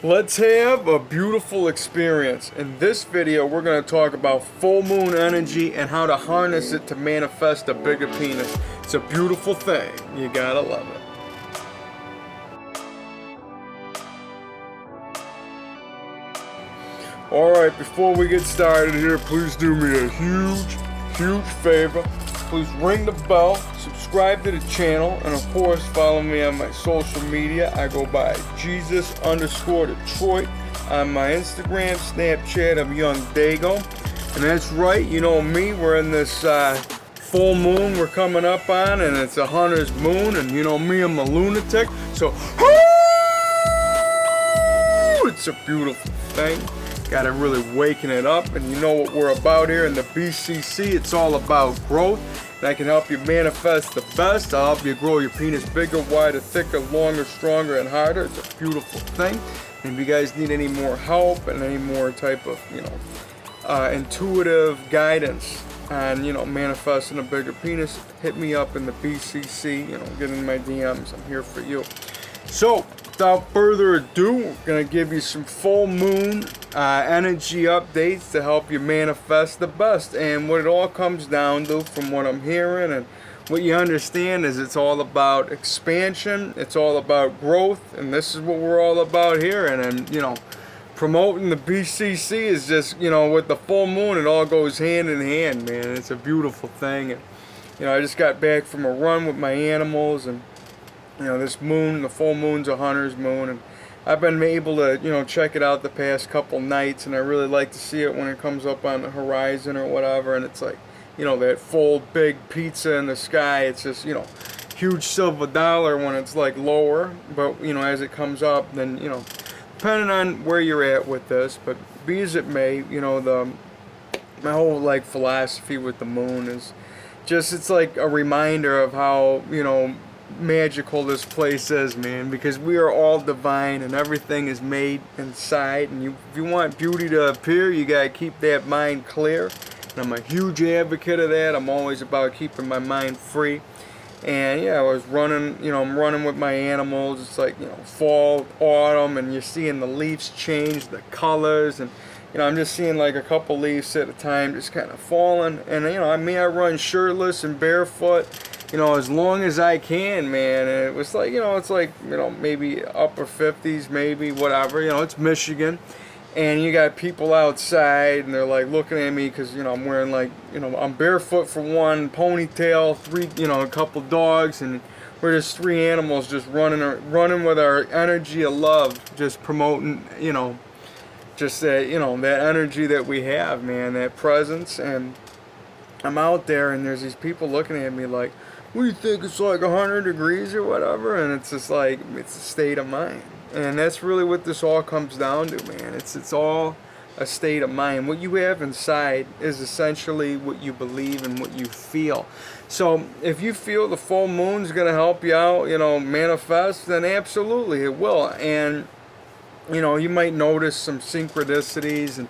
Let's have a beautiful experience. In this video, we're going to talk about full moon energy and how to harness it to manifest a bigger penis. It's a beautiful thing. You gotta love it. Alright, before we get started here, please do me a huge favor. Please ring the bell, subscribe to the channel, and of course follow me on my social media. I go by Jesus_Detroit on my Instagram, Snapchat of YOUNGDAYGO. And that's right, you know me, we're in this full moon we're coming up on, and it's a hunter's moon, and you know me, I'm a lunatic, so it's a beautiful thing. Gotta really waken it up, and you know what we're about here in the BCC. It's all about growth, and I can help you manifest the best. I'll help you grow your penis bigger, wider, thicker, longer, stronger, and harder. It's a beautiful thing. And if you guys need any more help and any more type of, intuitive guidance on, manifesting a bigger penis, hit me up in the BCC. Get in my DMs. I'm here for you. So, without further ado, we're going to give you some full moon energy updates to help you manifest the best. And what it all comes down to, from what I'm hearing and what you understand, is it's all about expansion, it's all about growth, and this is what we're all about here. And then, promoting the BCC is just, with the full moon, it all goes hand in hand, man. It's a beautiful thing. And, I just got back from a run with my animals, and this moon, the full moon's a hunter's moon, and I've been able to, check it out the past couple nights, and I really like to see it when it comes up on the horizon or whatever, and it's like, that full big pizza in the sky. It's just, huge silver dollar when it's like lower, but, as it comes up, then, depending on where you're at with this, but be as it may, my whole, philosophy with the moon is just, it's like a reminder of how, magical this place is, man, because we are all divine and everything is made inside, and if you want beauty to appear, you gotta keep that mind clear, and I'm a huge advocate of that. I'm always about keeping my mind free. And yeah, I was running, I'm running with my animals. It's like, fall, autumn, and you're seeing the leaves change, the colors, and I'm just seeing like a couple leaves at a time just kind of falling. And I run shirtless and barefoot, as long as I can, man. And it was like, it's like, maybe upper 50s, maybe, whatever. It's Michigan. And you got people outside, and they're like looking at me because, I'm wearing like, I'm barefoot for one, ponytail, three, a couple dogs, and we're just three animals just running with our energy of love, just promoting, just that, that energy that we have, man, that presence. And I'm out there, and there's these people looking at me like, what do you think, it's like 100 degrees or whatever? And it's just like, it's a state of mind. And that's really what this all comes down to, man. It's all a state of mind. What you have inside is essentially what you believe and what you feel. So if you feel the full moon's going to help you out, manifest, then absolutely it will. And, you might notice some synchronicities and,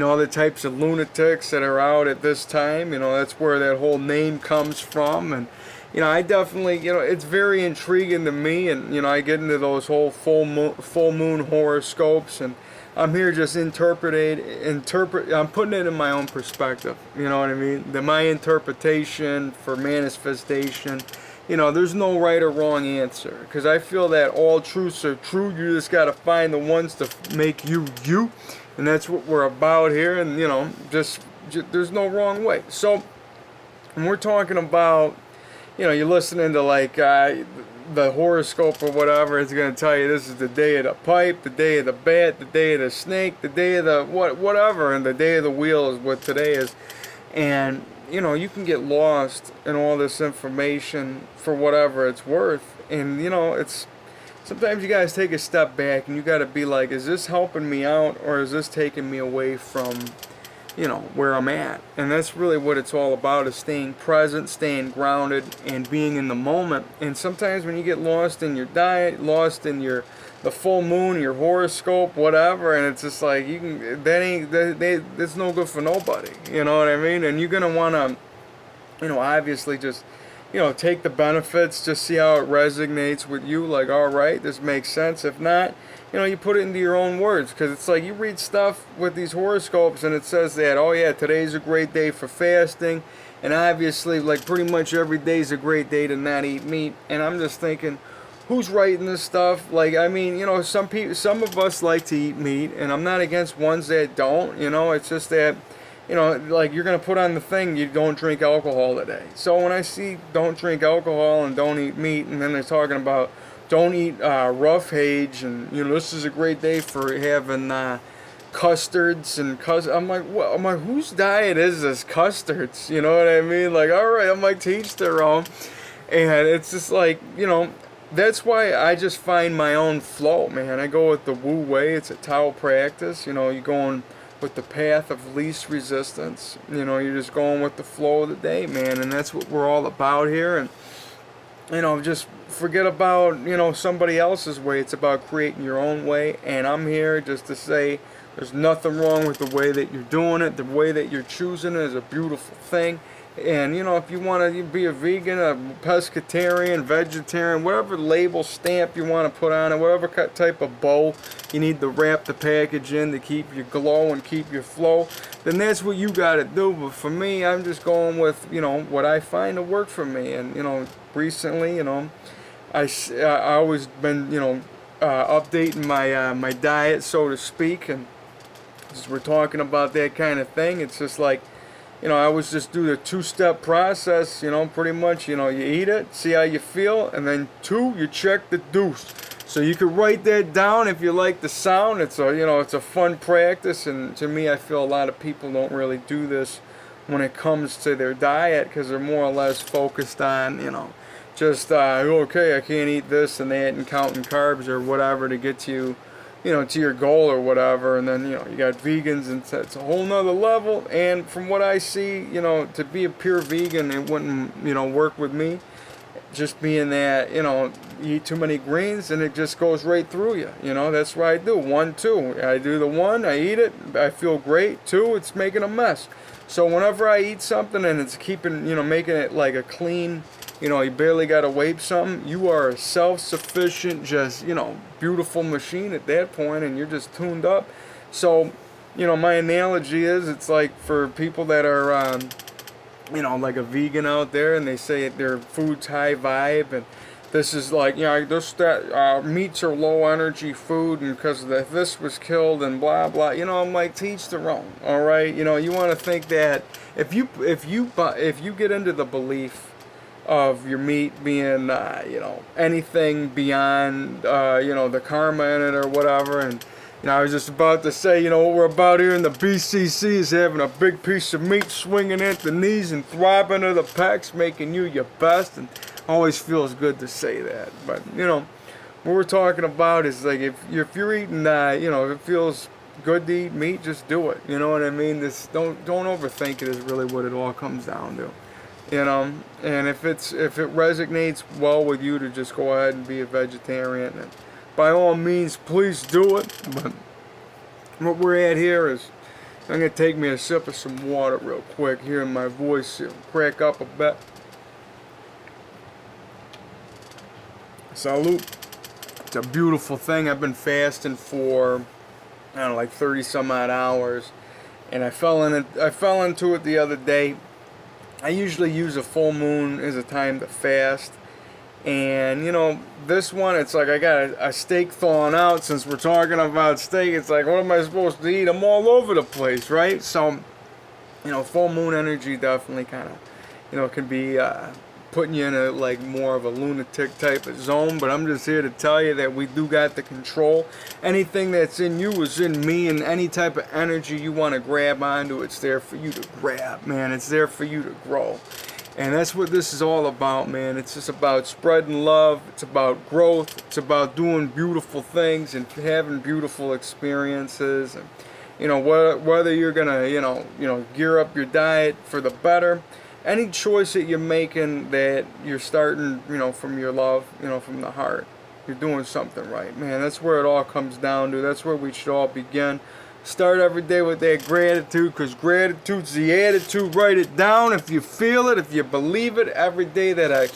other types of lunatics that are out at this time. That's where that whole name comes from. And, I definitely, it's very intriguing to me, and, I get into those whole full moon horoscopes, and I'm here just I'm putting it in my own perspective, you know what I mean? My interpretation for manifestation, there's no right or wrong answer, because I feel that all truths are true. You just got to find the ones to make you, and that's what we're about here, and, just there's no wrong way. So, when we're talking about, you're listening to like the horoscope or whatever, it's going to tell you this is the day of the pipe, the day of the bat, the day of the snake, the day of the whatever, and the day of the wheel is what today is. And, you can get lost in all this information for whatever it's worth. And, it's sometimes you guys take a step back and you got to be like, is this helping me out, or is this taking me away from, where I'm at? And that's really what it's all about, is staying present, staying grounded, and being in the moment. And sometimes when you get lost in your diet, lost in the full moon, your horoscope, whatever, and it's just like, that's no good for nobody, you know what I mean? And you're gonna want to, obviously just, take the benefits, just see how it resonates with you, like, all right, this makes sense. If not, you know, you put it into your own words, because it's like you read stuff with these horoscopes and it says that, oh yeah, today's a great day for fasting, and obviously like pretty much every day's a great day to not eat meat. And I'm just thinking, who's writing this stuff? Like, I mean, you know, some of us like to eat meat, and I'm not against ones that don't, you know. It's just that, you know, like you're going to put on the thing, you don't drink alcohol today. So when I see don't drink alcohol and don't eat meat, and then they're talking about don't eat roughage, and, you know, this is a great day for having custards and I'm like, well, whose diet is this, custards? You know what I mean? Like, all right, I'm like, teach their own. And it's just like, you know, that's why I just find my own flow, man. I go with the Wu way. It's a Tao practice. You know, you're going with the path of least resistance. You know, you're just going with the flow of the day, man. And that's what we're all about here. And, you know, just forget about, you know, somebody else's way. It's about creating your own way. And I'm here just to say there's nothing wrong with the way that you're doing it. The way that you're choosing it is a beautiful thing. And, you know, if you want to be a vegan, a pescatarian, vegetarian, whatever label stamp you want to put on it, whatever type of bow you need to wrap the package in to keep your glow and keep your flow, then that's what you got to do. But for me, I'm just going with, you know, what I find to work for me. And, you know, recently, you know, I always been, you know, updating my diet, so to speak. And as we're talking about that kind of thing, it's just like, you know, I always just do the two-step process, you know, pretty much. You know, you eat it, see how you feel, and then 2, you check the deuce. So you can write that down if you like the sound. It's a, you know, it's a fun practice, and to me, I feel a lot of people don't really do this when it comes to their diet, because they're more or less focused on, you know, just, okay, I can't eat this and that, and counting carbs or whatever to get to, you know, to your goal or whatever. And then, you know, you got vegans, and it's a whole nother level. And from what I see, you know, to be a pure vegan, it wouldn't, you know, work with me. Just being that, you know, you eat too many greens and it just goes right through you. You know, that's what I do. 1, 2. I do the 1, I eat it, I feel great. 2, it's making a mess. So whenever I eat something and it's keeping, you know, making it like a clean, you know, you barely got to wape something, you are a self-sufficient, just, you know, beautiful machine at that point, and you're just tuned up. So, you know, my analogy is, it's like for people that are, you know, like a vegan out there, and they say their food's high vibe, and this is like, you know, meats are low energy food, and because this was killed and blah blah. You know, I'm like, teach their own. All right, you know, you want to think that if you get into the belief of your meat being, you know, anything beyond, you know, the karma in it or whatever. And, you know, I was just about to say, you know, what we're about here in the BCC is having a big piece of meat swinging at the knees and throbbing to the pecs, making you your best. And always feels good to say that. But, you know, what we're talking about is like, if you're eating, you know, if it feels good to eat meat, just do it. You know what I mean? Don't overthink it is really what it all comes down to. You know, and if it resonates well with you to just go ahead and be a vegetarian, and by all means, please do it. But what we're at here is, I'm going to take me a sip of some water real quick, hearing my voice crack up a bit. Salute. It's a beautiful thing. I've been fasting for, I don't know, like 30 some odd hours, and I fell into it the other day. I usually use a full moon as a time to fast, and, you know, this one, it's like I got a steak thawing out. Since we're talking about steak, it's like, what am I supposed to eat? I'm all over the place, right? So, you know, full moon energy definitely kind of, you know, can be putting you in a, like, more of a lunatic type of zone. But I'm just here to tell you that we do got the control. Anything that's in you is in me, and any type of energy you want to grab onto, it's there for you to grab, man. It's there for you to grow. And that's what this is all about, man. It's just about spreading love. It's about growth. It's about doing beautiful things and having beautiful experiences. And, you know, whether you're gonna, you know, gear up your diet for the better. Any choice that you're making that you're starting, you know, from your love, you know, from the heart, you're doing something right, man. That's where it all comes down to. That's where we should all begin. Start every day with that gratitude, because gratitude's the attitude. Write it down if you feel it, if you believe it. Every day that I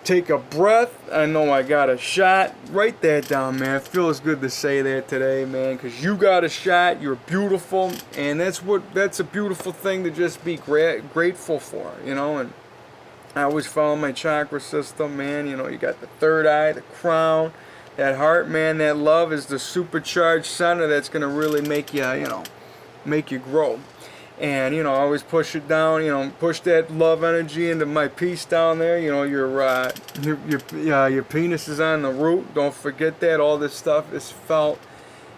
take a breath. I know I got a shot. Write that down, man. It feels good to say that today, man, because you got a shot. You're beautiful, and that's a beautiful thing to just be grateful for, you know. And I always follow my chakra system, man. You know, you got the third eye, the crown, that heart, man. That love is the supercharged center that's gonna really make you, you know, make you grow. And, you know, I always push it down, you know, push that love energy into my piece down there. You know, your penis is on the root. Don't forget that. All this stuff is felt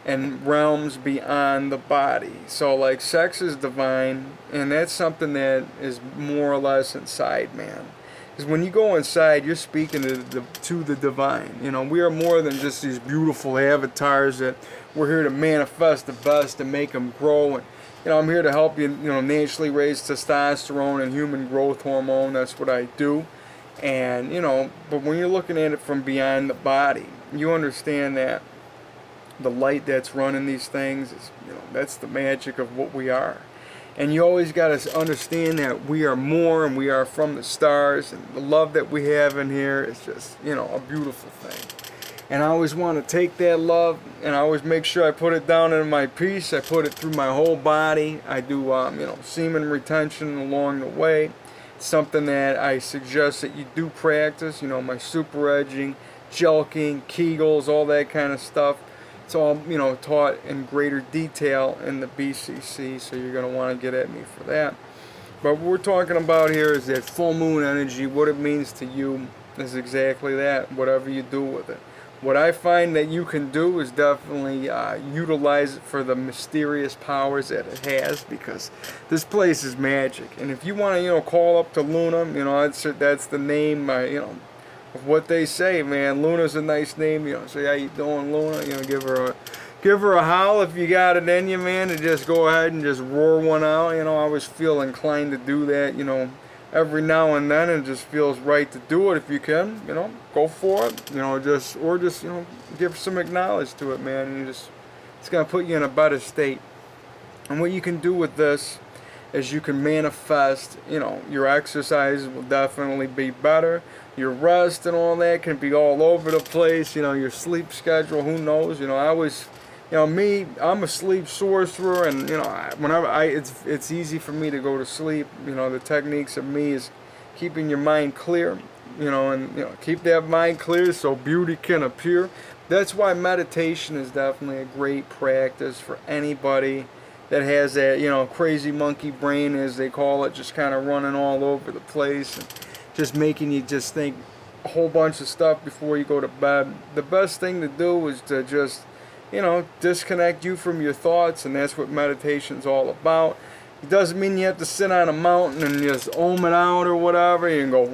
in realms beyond the body. So, like, sex is divine, and that's something that is more or less inside, man. Because when you go inside, you're speaking to the divine. You know, we are more than just these beautiful avatars that we're here to manifest the best and make them grow. And, you know, I'm here to help you, you know, naturally raise testosterone and human growth hormone. That's what I do. And, you know, but when you're looking at it from beyond the body, you understand that the light that's running these things is, you know, that's the magic of what we are. And you always got to understand that we are more, and we are from the stars, and the love that we have in here is just, you know, a beautiful thing. And I always want to take that love, and I always make sure I put it down into my piece. I put it through my whole body. I do, you know, semen retention along the way. It's something that I suggest that you do practice. You know, my super edging, jelking, Kegels, all that kind of stuff. It's all, you know, taught in greater detail in the BCC, so you're going to want to get at me for that. But what we're talking about here is that full moon energy. What it means to you is exactly that, whatever you do with it. What I find that you can do is definitely utilize it for the mysterious powers that it has, because this place is magic. And if you want to, you know, call up to Luna, you know, that's the name, you know, of what they say, man. Luna's a nice name, you know. Say, how you doing, Luna? You know, give her a howl if you got it in you, man. And just go ahead and just roar one out. You know, I always feel inclined to do that, you know, every now and then. It just feels right to do it. If you can, you know, go for it. You know, just you know, give some acknowledge to it, man. And it's gonna put you in a better state. And what you can do with this is you can manifest. You know, your exercise will definitely be better. Your rest and all that can be all over the place. You know, your sleep schedule, who knows? You know, I was, you know, me, I'm a sleep sorcerer, and, you know, whenever it's easy for me to go to sleep. You know, the techniques of me is keeping your mind clear, you know, and, you know, keep that mind clear so beauty can appear. That's why meditation is definitely a great practice for anybody that has that, you know, crazy monkey brain, as they call it, just kind of running all over the place and just making you just think a whole bunch of stuff before you go to bed. The best thing to do is to just, you know, disconnect you from your thoughts, and that's what meditation's all about. It doesn't mean you have to sit on a mountain and just ohm it out or whatever. You can go, om.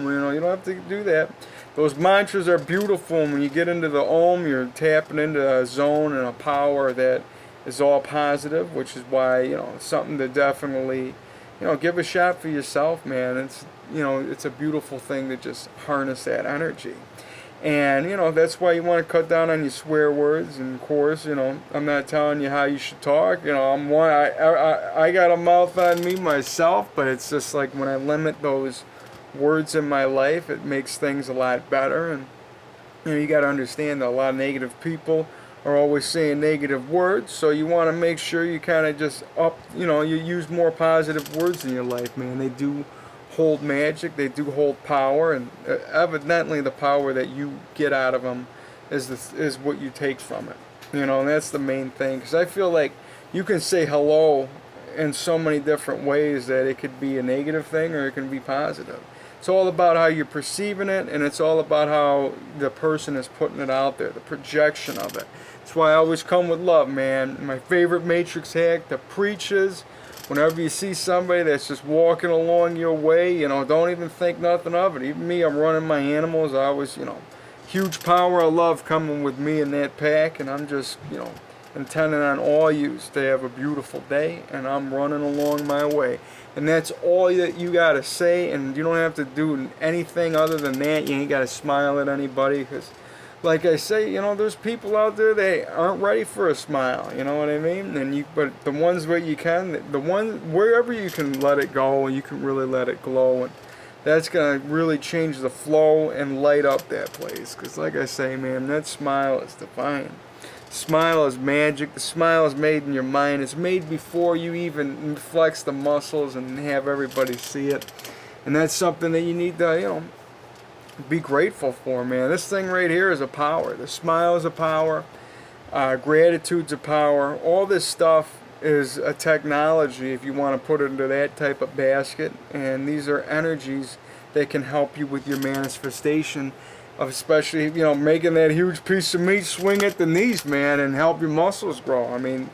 You know, you don't have to do that. Those mantras are beautiful, and when you get into the om, you're tapping into a zone and a power that is all positive, which is why, you know, it's something to definitely, you know, give a shot for yourself, man. It's, you know, it's a beautiful thing to just harness that energy. And, you know, that's why you want to cut down on your swear words. And, of course, you know, I'm not telling you how you should talk. You know, I got a mouth on me myself, but it's just like when I limit those words in my life, it makes things a lot better. And, you know, you got to understand that a lot of negative people are always saying negative words, so you want to make sure you kind of just you know, you use more positive words in your life, man. They do hold magic, they do hold power, and evidently the power that you get out of them is what you take from it. You know, and that's the main thing, because I feel like you can say hello in so many different ways that it could be a negative thing or it can be positive. It's all about how you're perceiving it, and it's all about how the person is putting it out there, the projection of it. That's why I always come with love, man. My favorite matrix hack, the preaches. Whenever you see somebody that's just walking along your way, you know, don't even think nothing of it. Even me, I'm running my animals. I always, you know, huge power of love coming with me in that pack, and I'm just, you know, intending on all yous to have a beautiful day, and I'm running along my way. And that's all that you got to say, and you don't have to do anything other than that. You ain't got to smile at anybody, because like I say, you know, there's people out there that aren't ready for a smile. You know what I mean? But the ones where you can, the one wherever you can let it go, you can really let it glow, and that's gonna really change the flow and light up that place. Cause like I say, man, that smile is divine. Smile is magic. The smile is made in your mind. It's made before you even flex the muscles and have everybody see it. And that's something that you need to, you know, be grateful for, man. This thing right here is a power. The smile is a power. Gratitude's a power. All this stuff is a technology if you want to put it into that type of basket. And these are energies that can help you with your manifestation of, especially, you know, making that huge piece of meat swing at the knees, man, and help your muscles grow. I mean,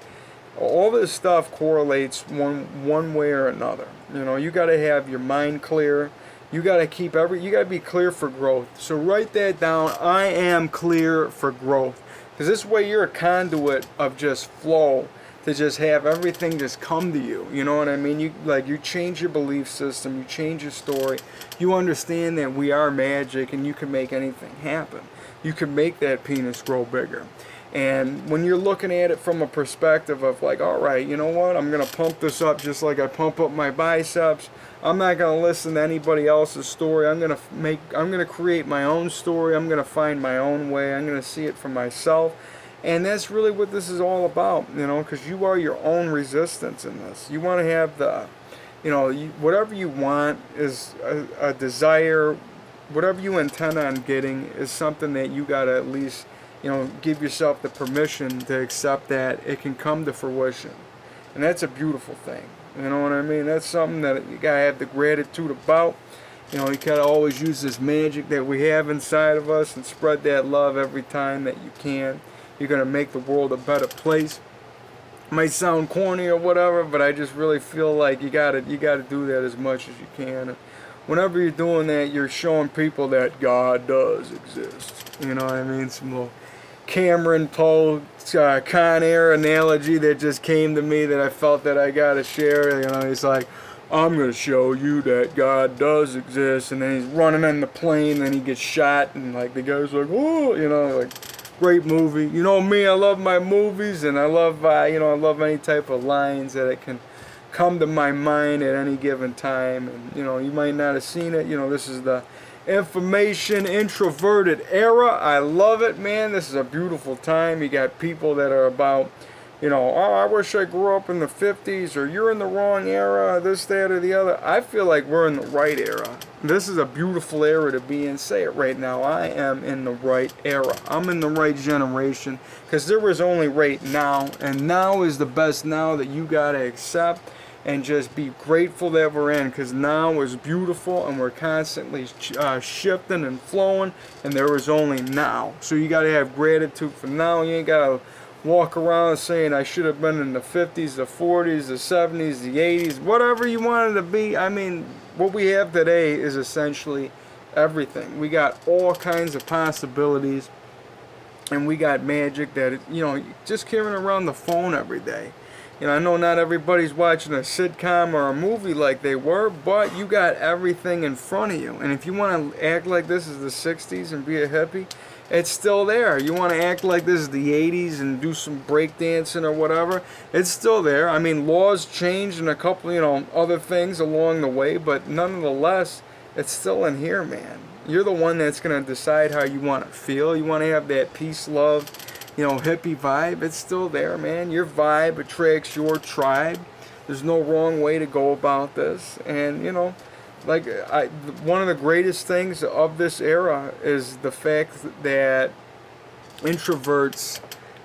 all this stuff correlates one way or another. You know, you got to have your mind clear. You got to keep you got to be clear for growth. So write that down. I am clear for growth. Because this way you're a conduit of just flow, to just have everything just come to you. You know what I mean? You change your belief system, you change your story. You understand that we are magic and you can make anything happen. You can make that penis grow bigger. And when you're looking at it from a perspective of like, all right, you know what? I'm going to pump this up just like I pump up my biceps. I'm not going to listen to anybody else's story. I'm going to create my own story. I'm going to find my own way. I'm going to see it for myself. And that's really what this is all about, you know, because you are your own resistance in this. You want to have the, you know, whatever you want is a desire. Whatever you intend on getting is something that you got to at least, you know, give yourself the permission to accept that it can come to fruition. And that's a beautiful thing. You know what I mean? That's something that you got to have the gratitude about. You know, you got to always use this magic that we have inside of us and spread that love every time that you can. You're going to make the world a better place. It might sound corny or whatever, but I just really feel like you got to do that as much as you can. And whenever you're doing that, you're showing people that God does exist. You know what I mean? Some little Cameron Poe Con Air analogy that just came to me that I felt that I got to share. You know, he's like, I'm going to show you that God does exist. And then he's running in the plane, and he gets shot, and like the guy's like, oh, you know, like, great movie. You know me, I love my movies, and I love, you know, I love any type of lines that it can come to my mind at any given time. And, you know, you might not have seen it. You know, this is the information introverted era. I love it, man. This is a beautiful time. You got people that are about, you know, oh, I wish I grew up in the 50s, or you're in the wrong era, this, that, or the other. I feel like we're in the right era. This is a beautiful era to be in. Say it right now. I am in the right era. I'm in the right generation, because there was only right now, and now is the best now that you got to accept and just be grateful that we're in, because now is beautiful, and we're constantly shifting and flowing, and there is only now. So you got to have gratitude for now. You ain't got to walk around saying I should have been in the 50s, the 40s, the 70s, the 80s, whatever you wanted to be. I mean, what we have today is essentially everything. We got all kinds of possibilities, and we got magic that, you know, just carrying around the phone every day. You know, I know not everybody's watching a sitcom or a movie like they were, but you got everything in front of you. And if you want to act like this is the 60s and be a hippie, it's still there. You want to act like this is the 80s and do some breakdancing or whatever, it's still there. I mean, laws changed and a couple, you know, other things along the way, but nonetheless, it's still in here, man. You're the one that's going to decide how you want to feel. You want to have that peace, love, you know, hippie vibe. It's still there, man. Your vibe attracts your tribe. There's no wrong way to go about this. And, you know, like, one of the greatest things of this era is the fact that introverts,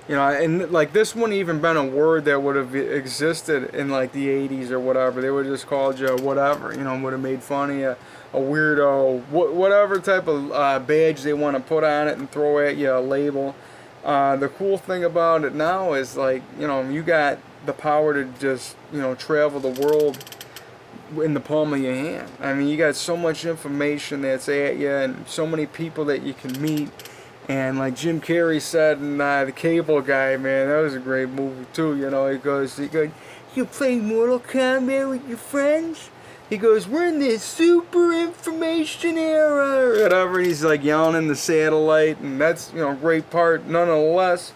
you know, and like this wouldn't even been a word that would have existed in like the 80s or whatever. They would have just called you whatever, you know, would have made fun of you, a weirdo, whatever type of badge they want to put on it and throw at you, a label. The cool thing about it now is, like, you know, you got the power to just, you know, travel the world in the palm of your hand. I mean, you got so much information that's at you, and so many people that you can meet. And like Jim Carrey said in The Cable Guy, man, that was a great movie too. You know, he goes, you play Mortal Kombat with your friends? He goes, we're in this super information era, or whatever. He's like yelling in the satellite, and that's, you know, a great part nonetheless.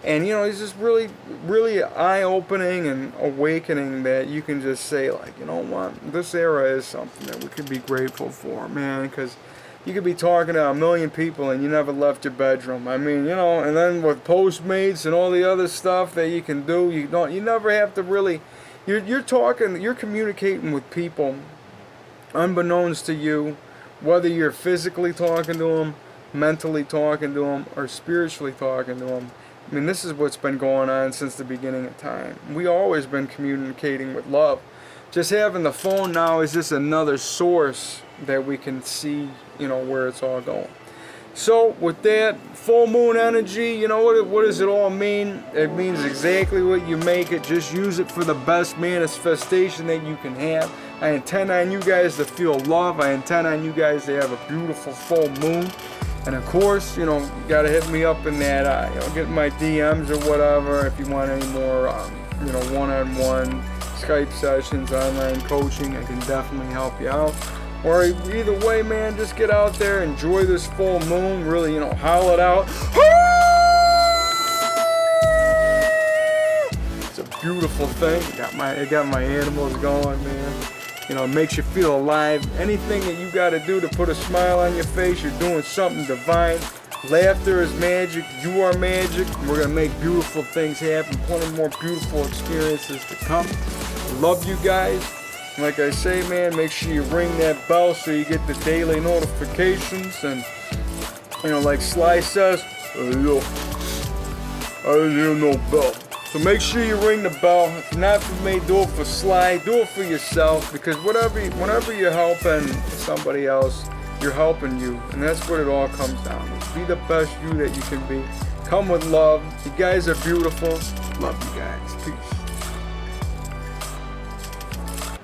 And, you know, he's just really, really eye-opening and awakening that you can just say, like, you know what, this era is something that we can be grateful for, man, because you could be talking to a million people and you never left your bedroom. I mean, you know, and then with Postmates and all the other stuff that you can do, you never have to really, you're communicating with people unbeknownst to you, whether you're physically talking to them, mentally talking to them, or spiritually talking to them. I mean, this is what's been going on since the beginning of time. We always been communicating with love. Just having the phone now is just another source that we can see, you know, where it's all going. So with that, full moon energy, you know what does it all mean? It means exactly what you make it. Just use it for the best manifestation that you can have. I intend on you guys to feel love. I intend on you guys to have a beautiful full moon. And of course, you know, you gotta hit me up in that, you know, get my DMs or whatever if you want any more, you know, one-on-one Skype sessions, online coaching. I can definitely help you out. Or either way, man, just get out there, enjoy this full moon, really, you know, howl it out. It's a beautiful thing. It got my animals going, man. You know, it makes you feel alive. Anything that you got to do to put a smile on your face, you're doing something divine. Laughter is magic. You are magic. We're going to make beautiful things happen. Plenty more beautiful experiences to come. Love you guys. Like I say, man, make sure you ring that bell so you get the daily notifications. And, you know, like Sly says, yo, I didn't hear no bell. So make sure you ring the bell. If not for me, do it for Sly. Do it for yourself. Because whenever you're helping somebody else, you're helping you. And that's what it all comes down to. Be the best you that you can be. Come with love. You guys are beautiful. Love you guys. Peace.